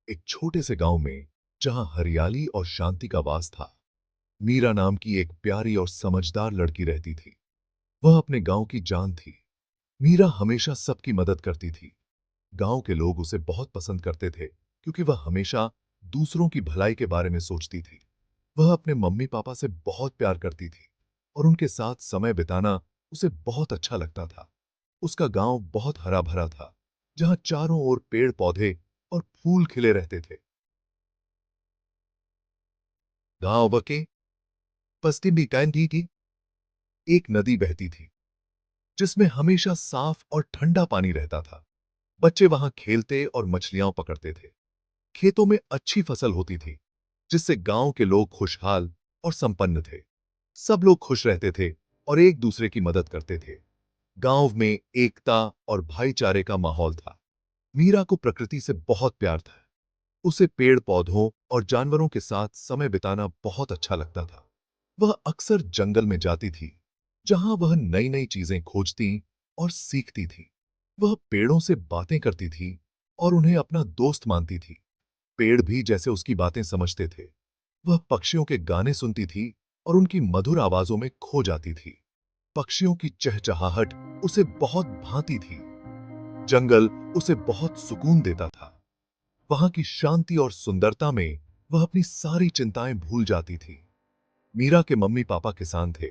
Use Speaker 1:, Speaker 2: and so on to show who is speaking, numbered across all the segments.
Speaker 1: एक छोटे से गांव में जहां हरियाली और शांति का वास था, मीरा नाम की एक प्यारी और समझदार लड़की रहती थी। वह अपने गांव की जान थी। मीरा हमेशा सबकी मदद करती थी। गांव के लोग उसे बहुत पसंद करते थे क्योंकि वह हमेशा दूसरों की भलाई के बारे में सोचती थी। वह अपने मम्मी पापा से बहुत प्यार करती थी और उनके साथ समय बिताना उसे बहुत अच्छा लगता था। उसका गांव बहुत हरा भरा था, जहां चारों ओर पेड़ पौधे और फूल खिले रहते थे। गांव के पश्चिमी कैंडी की एक नदी बहती थी, जिसमें हमेशा साफ और ठंडा पानी रहता था। बच्चे वहां खेलते और मछलियां पकड़ते थे। खेतों में अच्छी फसल होती थी, जिससे गांव के लोग खुशहाल और संपन्न थे। सब लोग खुश रहते थे और एक दूसरे की मदद करते थे। गांव में एकता और भाईचारे का माहौल था। मीरा को प्रकृति से बहुत प्यार था। उसे पेड़ पौधों और जानवरों के साथ समय बिताना बहुत अच्छा लगता था। वह अक्सर जंगल में जाती थी, जहां वह नई नई चीजें खोजती और सीखती थी। वह पेड़ों से बातें करती थी और उन्हें अपना दोस्त मानती थी। पेड़ भी जैसे उसकी बातें समझते थे। वह पक्षियों के गाने सुनती थी और उनकी मधुर आवाजों में खो जाती थी। पक्षियों की चहचहाहट उसे बहुत भाती थी। जंगल उसे बहुत सुकून देता था। वहां की शांति और सुंदरता में वह अपनी सारी चिंताएं भूल जाती थी। मीरा के मम्मी पापा किसान थे।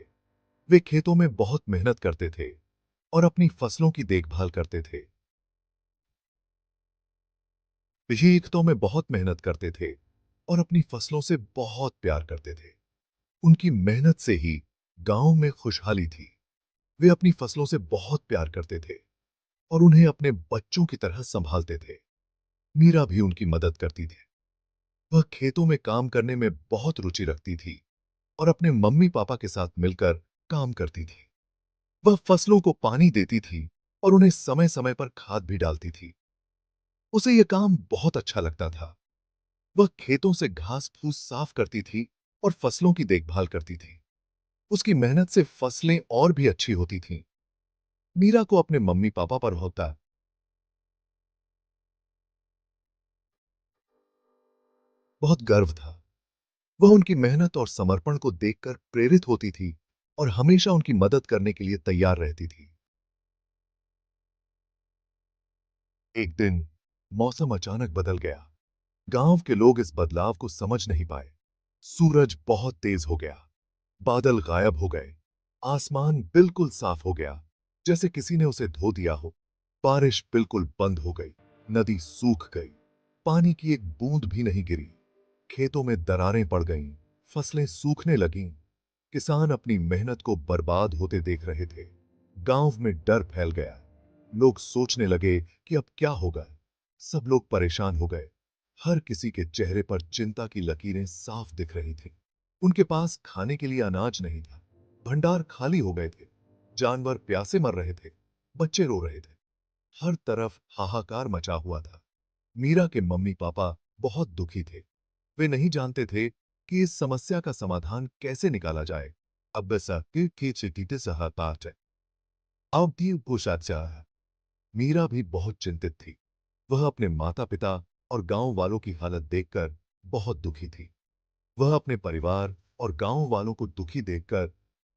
Speaker 1: वे खेतों में बहुत मेहनत करते थे और अपनी फसलों की देखभाल करते थे। खेतों में बहुत मेहनत करते थे और अपनी फसलों से बहुत प्यार करते थे। उनकी मेहनत से ही गांव में खुशहाली थी। वे अपनी फसलों से बहुत प्यार करते थे और उन्हें अपने बच्चों की तरह संभालते थे। मीरा भी उनकी मदद करती थी। वह खेतों में काम करने में बहुत रुचि रखती थी और अपने मम्मी पापा के साथ मिलकर काम करती थी। वह फसलों को पानी देती थी और उन्हें समय समय पर खाद भी डालती थी। उसे यह काम बहुत अच्छा लगता था। वह खेतों से घास फूस साफ करती थी और फसलों की देखभाल करती थी। उसकी मेहनत से फसलें और भी अच्छी होती थीं। मीरा को अपने मम्मी पापा पर होता बहुत गर्व था। वह उनकी मेहनत और समर्पण को देखकर प्रेरित होती थी और हमेशा उनकी मदद करने के लिए तैयार रहती थी। एक दिन मौसम अचानक बदल गया। गांव के लोग इस बदलाव को समझ नहीं पाए। सूरज बहुत तेज हो गया, बादल गायब हो गए, आसमान बिल्कुल साफ हो गया, जैसे किसी ने उसे धो दिया हो। बारिश बिल्कुल बंद हो गई, नदी सूख गई, पानी की एक बूंद भी नहीं गिरी। खेतों में दरारें पड़ गईं, फसलें सूखने लगीं। किसान अपनी मेहनत को बर्बाद होते देख रहे थे। गांव में डर फैल गया। लोग सोचने लगे कि अब क्या होगा। सब लोग परेशान हो गए। हर किसी के चेहरे पर चिंता की लकीरें साफ दिख रही थी। उनके पास खाने के लिए अनाज नहीं था। भंडार खाली हो गए थे। जानवर प्यासे मर रहे थे। बच्चे रो रहे थे। हर तरफ हाहाकार मचा हुआ था। मीरा के मम्मी पापा बहुत दुखी थे। वे नहीं जानते थे कि इस समस्या का समाधान कैसे निकाला जाए। अब ऐसा कि चिट्ठी सहपाठ है। अब भी पूछा। मीरा भी बहुत चिंतित थी। वह अपने माता पिता और गांव वालों की हालत देखकर बहुत दुखी थी। वह अपने परिवार और गांव वालों को दुखी देखकर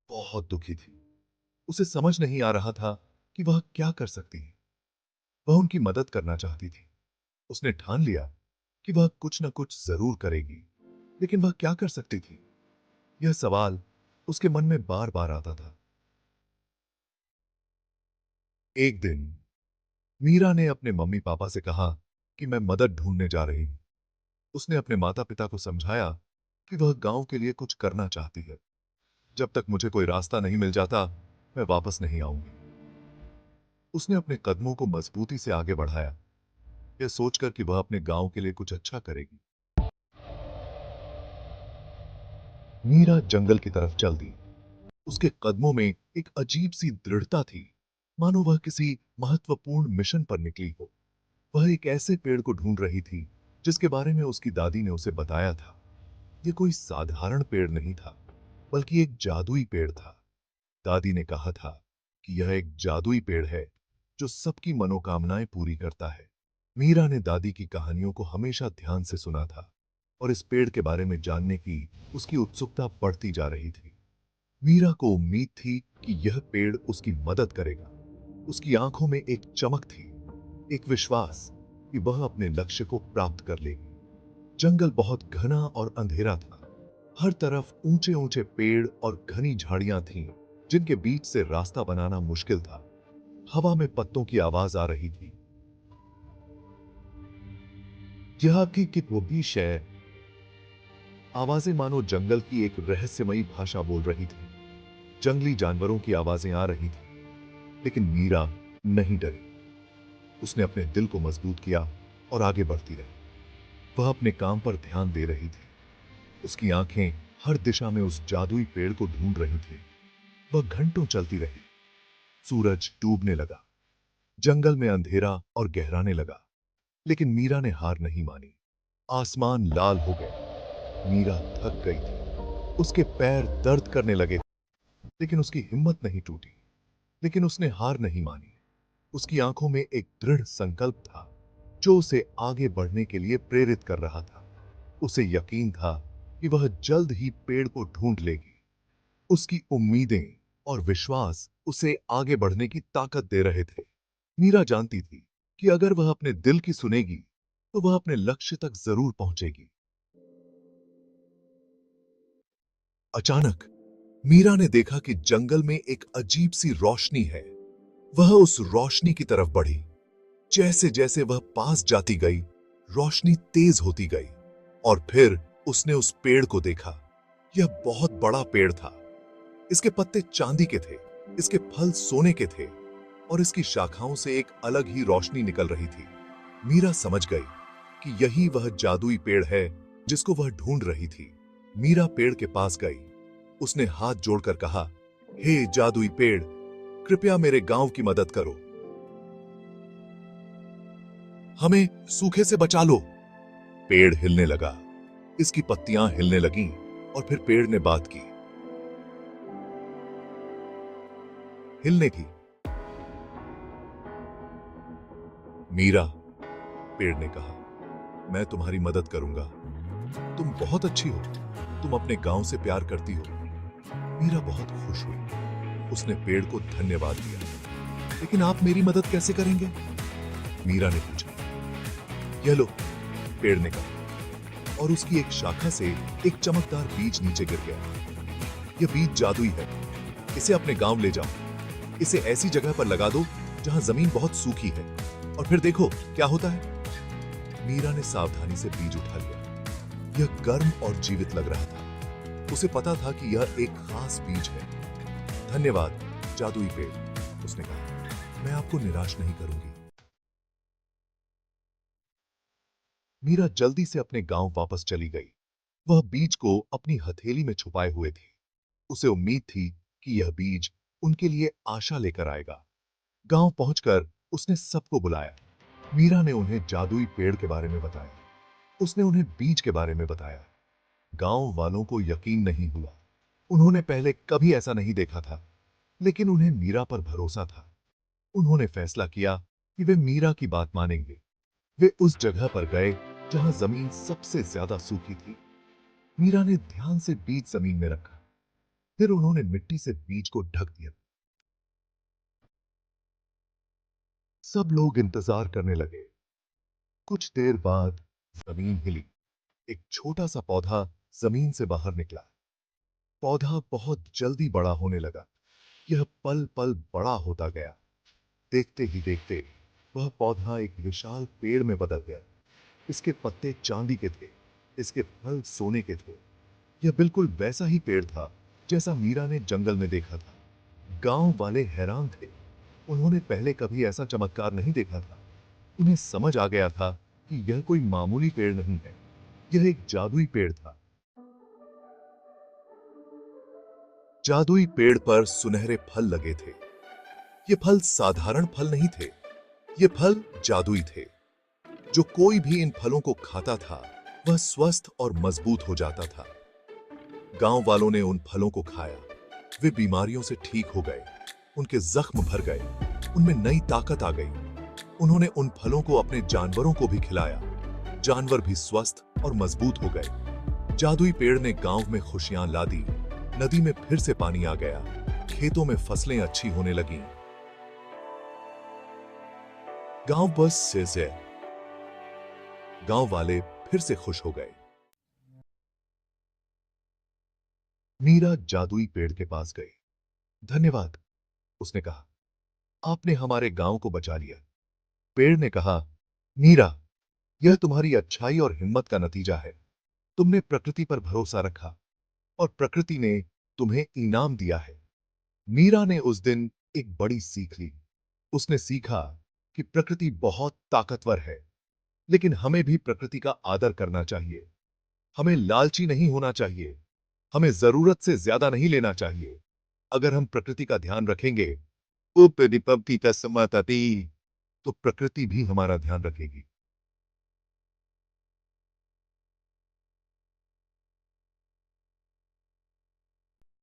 Speaker 1: बहुत दुखी थी। उसे समझ नहीं आ रहा था कि वह क्या कर सकती है। वह उनकी मदद करना चाहती थी। उसने ठान लिया कि वह कुछ न कुछ जरूर करेगी, लेकिन वह क्या कर सकती थी? यह सवाल उसके मन में बार बार आता था। एक दिन मीरा ने अपने मम्मी पापा से कहा कि मैं मदद ढूंढने जा रही हूं। उसने अपने माता पिता को समझाया कि वह गांव के लिए कुछ करना चाहती है। जब तक मुझे कोई रास्ता नहीं मिल जाता, मैं वापस नहीं आऊंगी। उसने अपने कदमों को मजबूती से आगे बढ़ाया, यह सोचकर कि वह अपने गांव के लिए कुछ अच्छा करेगी। मीरा जंगल की तरफ चल दी। उसके कदमों में एक अजीब सी दृढ़ता थी, मानो वह किसी महत्वपूर्ण मिशन पर निकली हो। वह एक ऐसे पेड़ को ढूंढ रही थी जिसके बारे में उसकी दादी ने उसे बताया था। यह कोई साधारण पेड़ नहीं था, बल्कि एक जादुई पेड़ था। दादी ने कहा था कि यह एक जादुई पेड़ है जो सबकी मनोकामनाएं पूरी करता है। मीरा ने दादी की कहानियों को हमेशा ध्यान से सुना था और इस पेड़ के बारे में जानने की उसकी उत्सुकता बढ़ती जा रही थी। मीरा को उम्मीद थी कि यह पेड़ उसकी मदद करेगा। उसकी आंखों में एक चमक थी, एक विश्वास कि वह अपने लक्ष्य को प्राप्त कर लेगी। जंगल बहुत घना और अंधेरा था। हर तरफ ऊंचे ऊंचे पेड़ और घनी झाड़ियां थीं, जिनके बीच से रास्ता बनाना मुश्किल था। हवा में पत्तों की आवाज आ रही थी। यह की वो भी शय आवाजें मानो जंगल की एक रहस्यमयी भाषा बोल रही थी। जंगली जानवरों की आवाजें आ रही थी, लेकिन मीरा नहीं डरी। उसने अपने दिल को मजबूत किया और आगे बढ़ती रही। वह अपने काम पर ध्यान दे रही थी। उसकी आंखें हर दिशा में उस जादुई पेड़ को ढूंढ रही थी। वह घंटों चलती रही। सूरज डूबने लगा। जंगल में अंधेरा और गहराने लगा, लेकिन मीरा ने हार नहीं मानी। आसमान लाल हो गया। मीरा थक गई थी। उसके पैर दर्द करने लगे, लेकिन उसकी हिम्मत नहीं टूटी। लेकिन उसने हार नहीं मानी। उसकी आंखों में एक दृढ़ संकल्प था, जो उसे आगे बढ़ने के लिए प्रेरित कर रहा था। उसे यकीन था कि वह जल्द ही पेड़ को ढूंढ लेगी। उसकी उम्मीदें और विश्वास उसे आगे बढ़ने की ताकत दे रहे थे। मीरा जानती थी कि अगर वह अपने दिल की सुनेगी, तो वह अपने लक्ष्य तक जरूर पहुंचेगी। अचानक मीरा ने देखा कि जंगल में एक अजीब सी रोशनी है। वह उस रोशनी की तरफ बढ़ी। जैसे जैसे वह पास जाती गई, रोशनी तेज होती गई और फिर उसने उस पेड़ को देखा। यह बहुत बड़ा पेड़ था। इसके पत्ते चांदी के थे, इसके फल सोने के थे और इसकी शाखाओं से एक अलग ही रोशनी निकल रही थी। मीरा समझ गई कि यही वह जादुई पेड़ है जिसको वह ढूंढ रही थी। मीरा पेड़ के पास गई। उसने हाथ जोड़कर कहा, हे जादुई पेड़, कृपया मेरे गांव की मदद करो। हमें सूखे से बचा लो। पेड़ हिलने लगा। इसकी पत्तियां हिलने लगीं और फिर पेड़ ने बात की। हिलने की। मीरा, पेड़ ने कहा, मैं तुम्हारी मदद करूंगा। तुम बहुत अच्छी हो। तुम अपने गांव से प्यार करती हो। मीरा बहुत खुश हुई। उसने पेड़ को धन्यवाद दिया। लेकिन आप मेरी मदद कैसे करेंगे? मीरा ने पूछा। यह लो, पेड़ ने कहा, और उसकी एक शाखा से एक चमकदार बीज नीचे गिर गया। यह बीज जादुई है। इसे अपने गांव ले जाओ। इसे ऐसी जगह पर लगा दो जहां जमीन बहुत सूखी है, और फिर देखो क्या होता है। मीरा ने सावधानी से बीज उठा लिया। यह गर्म और जीवित लग रहा था। उसे पता था कि यह एक खास बीज है। धन्यवाद जादुई पेड़, उसने कहा, मैं आपको निराश नहीं करूंगी। मीरा जल्दी से अपने गांव वापस चली गई। वह बीज को अपनी हथेली में छुपाए हुए थी। उसे उम्मीद थी कि यह बीज उनके लिए आशा लेकर आएगा। गांव पहुंचकर उसने सबको बुलाया। मीरा ने उन्हें जादुई पेड़ के बारे में बताया। उसने उन्हें बीज के बारे में बताया। गांव वालों को यकीन नहीं हुआ। उन्होंने पहले कभी ऐसा नहीं देखा था, लेकिन उन्हें मीरा पर भरोसा था। उन्होंने फैसला किया कि वे मीरा की बात मानेंगे। वे उस जगह पर गए जहां जमीन सबसे ज्यादा सूखी थी। मीरा ने ध्यान से बीज जमीन में रखा। फिर उन्होंने मिट्टी से बीज को ढक दिया। सब लोग इंतजार करने लगे। कुछ देर बाद जमीन हिली। एक छोटा सा पौधा जमीन से बाहर निकला। पौधा बहुत जल्दी बड़ा होने लगा। यह पल पल बड़ा होता गया। देखते ही देखते वह पौधा एक विशाल पेड़ में बदल गया। इसके पत्ते चांदी के थे, इसके फल सोने के थे। यह बिल्कुल वैसा ही पेड़ था जैसा मीरा ने जंगल में देखा था। गांव वाले हैरान थे। उन्होंने पहले कभी ऐसा चमत्कार नहीं देखा था। उन्हें समझ आ गया था कि यह कोई मामूली पेड़ नहीं है, यह एक जादुई पेड़ था। जादुई पेड़ पर सुनहरे फल लगे थे। ये फल साधारण फल नहीं थे, ये फल जादुई थे। जो कोई भी इन फलों को खाता था, वह स्वस्थ और मजबूत हो जाता था। गांव वालों ने उन फलों को खाया। वे बीमारियों से ठीक हो गए। उनके जख्म भर गए। उनमें नई ताकत आ गई। उन्होंने उन फलों को अपने जानवरों को भी खिलाया। जानवर भी स्वस्थ और मजबूत हो गए। जादुई पेड़ ने गांव में खुशियां ला दी। नदी में फिर से पानी आ गया। खेतों में फसलें अच्छी होने लगीं। गांव बस से गांव वाले फिर से खुश हो गए। मीरा जादुई पेड़ के पास गई। धन्यवाद, उसने कहा, आपने हमारे गांव को बचा लिया। पेड़ ने कहा, मीरा, यह तुम्हारी अच्छाई और हिम्मत का नतीजा है। तुमने प्रकृति पर भरोसा रखा और प्रकृति ने तुम्हें इनाम दिया है। मीरा ने उस दिन एक बड़ी सीख ली। उसने सीखा कि प्रकृति बहुत ताकतवर है, लेकिन हमें भी प्रकृति का आदर करना चाहिए। हमें लालची नहीं होना चाहिए। हमें जरूरत से ज्यादा नहीं लेना चाहिए। अगर हम प्रकृति का ध्यान रखेंगे, तो प्रकृति भी हमारा ध्यान रखेगी।